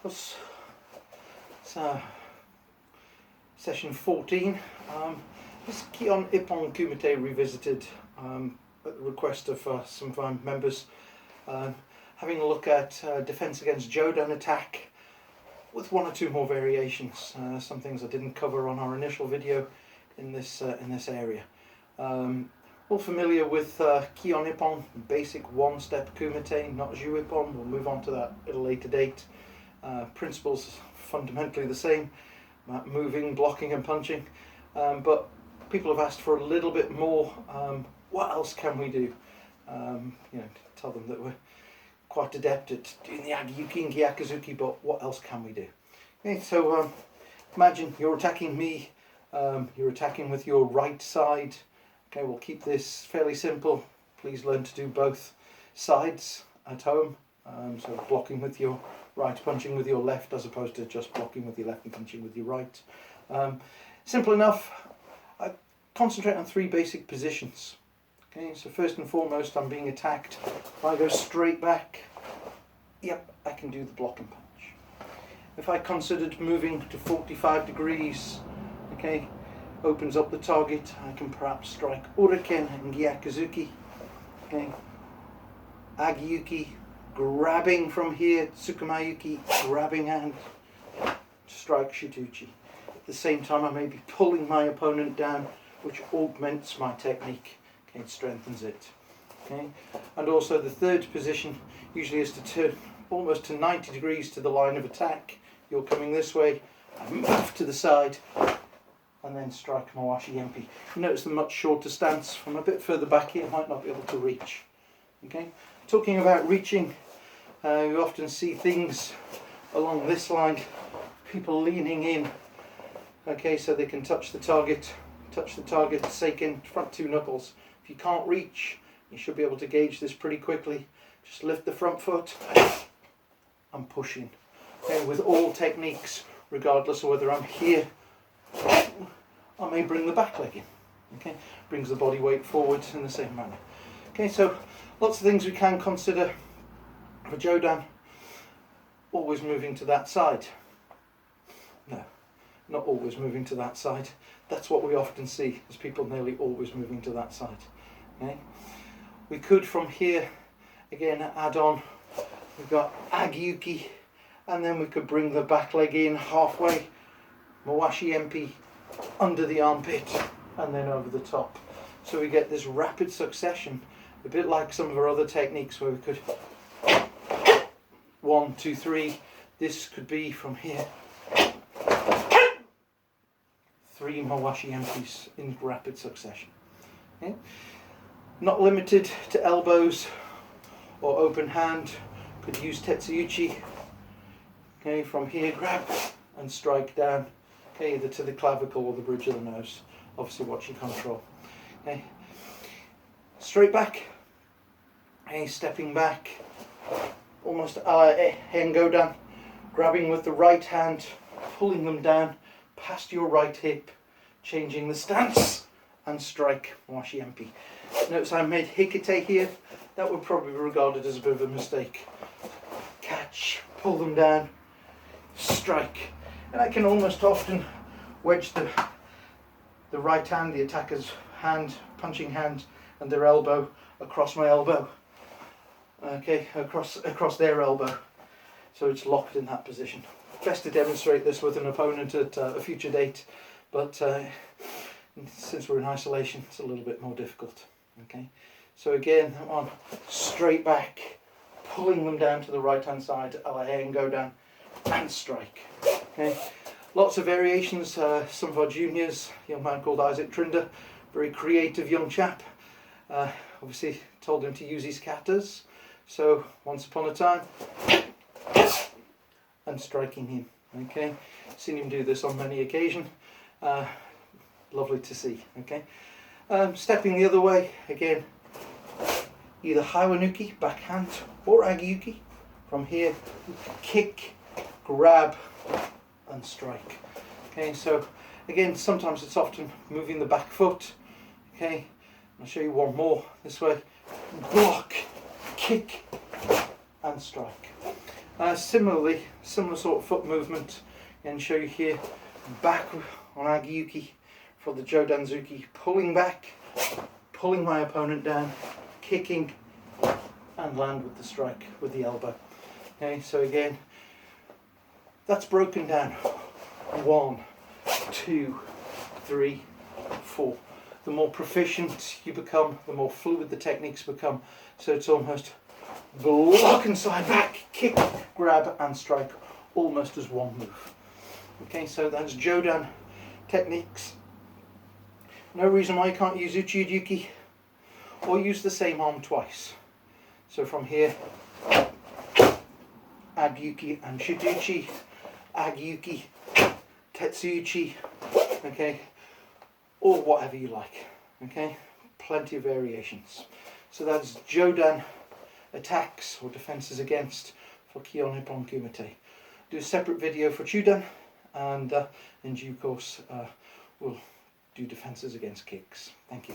It's session 14. This is Kihon Ippon Kumite revisited at the request of some of our members. Having a look at defense against Jodan attack with one or two more variations. Some things I didn't cover on our initial video in this area. All familiar with Kihon Ippon, basic one-step Kumite, not Ju Ippon. We'll move on to that at a later date. Principles fundamentally the same, moving, blocking and punching, but people have asked for a little bit more. What else can we do? Tell them that we're quite adept at doing the Agiyuki and Gyakuzuki, but what else can we do? Okay, so imagine you're attacking me, you're attacking with your right side. Okay, we'll keep this fairly simple. Please learn to do both sides at home. So blocking with your right, punching with your left, as opposed to just blocking with your left and punching with your right. Simple enough. I concentrate on three basic positions. Okay, so first and foremost, I'm being attacked. If I go straight back, yep, I can do the block and punch. If I considered moving to 45 degrees, okay, opens up the target, I can perhaps strike Uriken and Gyakuzuki. Okay, Agiyuki, grabbing from here, Tsukumayuki, grabbing hand, strike Shituchi. At the same time, I may be pulling my opponent down, which augments my technique. Okay, it strengthens it. Okay, and also the third position usually is to turn almost to 90 degrees to the line of attack. You're coming this way, I move to the side, and then strike Mawashi Empi. You notice the much shorter stance. From a bit further back here, might not be able to reach. Okay, talking about reaching, you often see things along this line, people leaning in, okay, so they can touch the target, seiken, front two knuckles. If you can't reach, you should be able to gauge this pretty quickly. Just lift the front foot and push in. Okay, with all techniques, regardless of whether I'm here, I may bring the back leg in. Okay, brings the body weight forward in the same manner. Okay, so lots of things we can consider. For Jodan, always moving to that side. No, not always moving to that side. That's what we often see, is people nearly always moving to that side. Okay? We could from here, again, add on, we've got Agiyuki, and then we could bring the back leg in halfway, Mawashi Empi, under the armpit, and then over the top. So we get this rapid succession, a bit like some of our other techniques where we could 1, 2, 3. This could be from here 3 Mawashi Empis in rapid succession. Okay? Not limited to elbows or open hand. Could use Tetsuyuchi. Okay, from here grab and strike down. Okay, either to the clavicle or the bridge of the nose. Obviously watch your control. Okay, straight back. Okay, stepping back. Almost a la Jodan, grabbing with the right hand, pulling them down past your right hip, changing the stance, and strike Mawashi Empi. Notice I made Hikite here. That would probably be regarded as a bit of a mistake. Catch, pull them down, strike. And I can almost often wedge the right hand, the attacker's hand, punching hand, and their elbow across my elbow. Okay, across their elbow, so it's locked in that position. Best to demonstrate this with an opponent at a future date, but since we're in isolation, it's a little bit more difficult. Okay, so again, that one, straight back, pulling them down to the right hand side, a la Jodan, and strike. Okay, lots of variations. Some of our juniors, a young man called Isaac Trinder, very creative young chap. Obviously told him to use his katas. So, once upon a time, and striking him. Okay, seen him do this on many occasions. Lovely to see. Okay, stepping the other way again, either Hawanuki, backhand, or Agiyuki. From here, kick, grab, and strike. Okay, so again, sometimes it's often moving the back foot. Okay, I'll show you one more this way. Block, kick and strike. Similarly, similar sort of foot movement, and show you here, back on Agiyuki for the Jodanzuki, pulling back, pulling my opponent down, kicking, and land with the strike with the elbow. Okay, so again, that's broken down. 1, 2, 3, 4. The more proficient you become, the more fluid the techniques become. So it's almost block and slide back, kick, grab and strike, almost as one move. Okay, so that's Jodan techniques. No reason why you can't use Uchiujuki or use the same arm twice. So from here, Agyuki and Shiduchi, Agyuki, Tetsuyuchi, okay, or whatever you like, okay, plenty of variations. So that's Jodan attacks or defenses against for Kihon, Ippon, Kumite. Do a separate video for Jodan, and in due course we'll do defenses against kicks. Thank you.